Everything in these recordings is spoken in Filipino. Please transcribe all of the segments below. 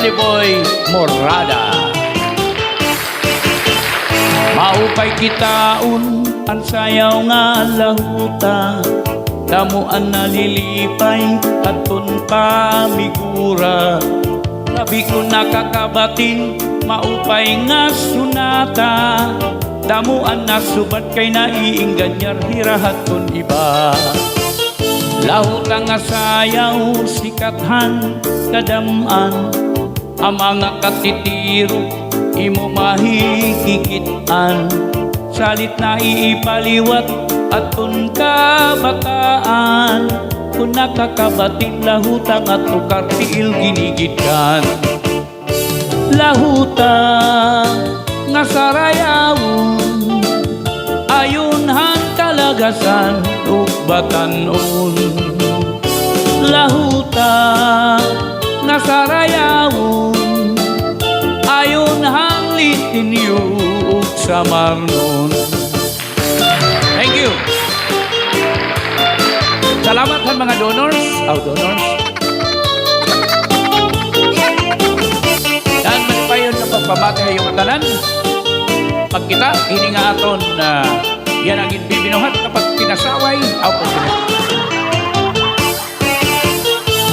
Danny Boy Morada. Maupay kitaon ang sayaw nga lahuta, damuan nalilipay atun pamigura. Labi ko nakakabatin maupay nga sunata, damuan na subat kay naiingganyar hirahaton iba. Lahuta nga sayaw sikathan kadaman, ang mga katitiro imo mahikikitan. Salit na iipaliwat atun kabataan, kung nakakabatin lahutang at tukar tiil ginigitkan. Lahuta nga sarayawon, ayon han kalagasan ug batan-on. Lahuta nga sarayawon, ayon han litinyo ug samarnon. Thank you. Salamat han mga donors. Donors. Dan malipayon na pagpamati yung atanan. Pag kita, hindi nga aton na yan ang bibinuhat kapag pinasaway.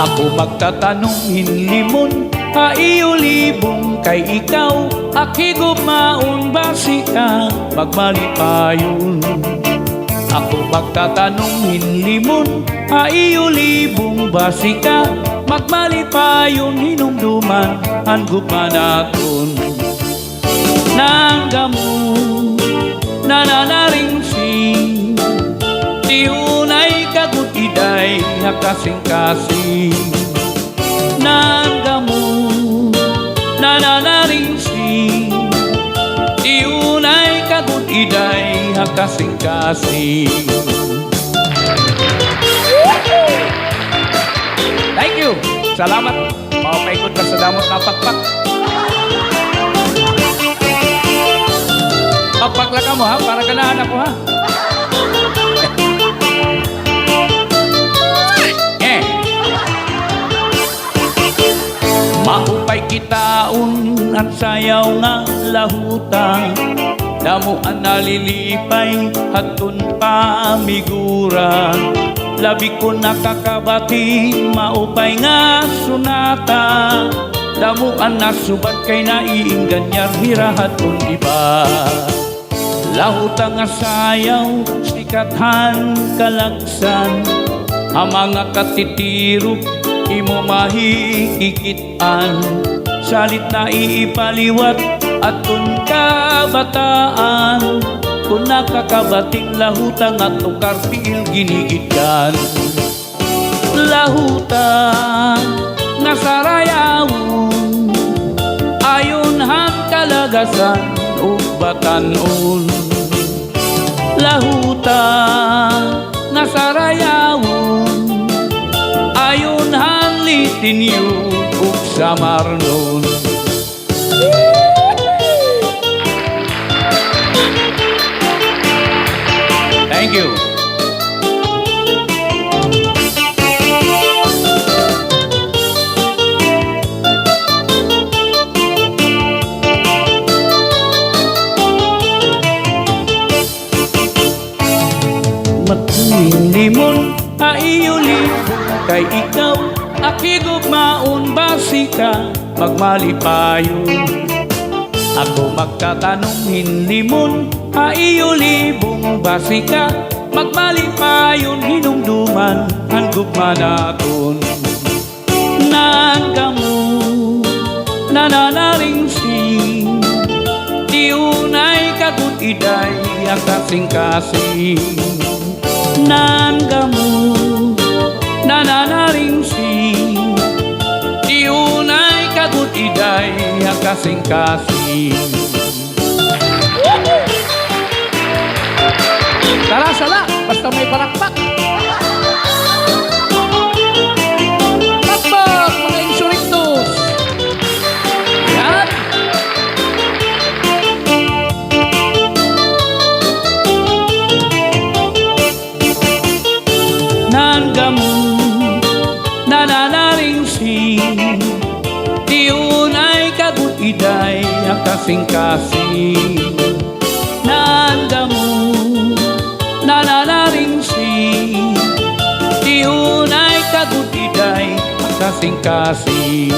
Ako magtatanong hinlimon, iyo libong kay ikaw, akigop maun basi ka, magmalipayon. Ako magtatanong hinlimon, iyo libong basi ka, magmalipayon hinumduman, hanggop manaton. Nanggamu nananaring sing, tiunay kagutiday nakasing-kasing. Nanggamu nananaring sing, tiunay kagutiday nakasing-kasing. Thank you. Salamat. Mapaikot ka sa damot na pakpak. Pagpaklaka mo ha, para ganahan ako ha. Maupay kitaon ang sayaw nga lahuta, damuan nalilipay hatun pamigura. Labi ko nakakabati maupay nga sunata, damuan na subat kay naiingganyar hirahaton iba. Lahuta nga sayaw sikathan kalagsan, ang mga katitiro imo mahikikitan. Salit na iipaliwat atun kabataan, kung nakakabating lahutang at tukar tiil ginigitkan. Lahuta nga sarayawon, ayon han kalagasan ug batan-on. Lahuta nga sarayawon, ayon han litinyo ug samarnon. Thank you. Matlimon iyo libong kay ikaw, akigop maun basi ka, magmalipayon. Ako magtatanong hinlimon, iyo libong basi ka, magmalipayon hinumduman, hanggop manaton. Nanggamu nananaring sing, tiunay kagutiday akasing-kasing. Nanggamu nananaring sing, tiunay kagutiday akasing-kasing. Tara sala, basta may parakpak. Pakpak, mga insurictos. Yan. Nanggamu nananaring sing, tiunay kasing-kasing nanda mo nananaringsi di unay kagudiday kasing-kasing.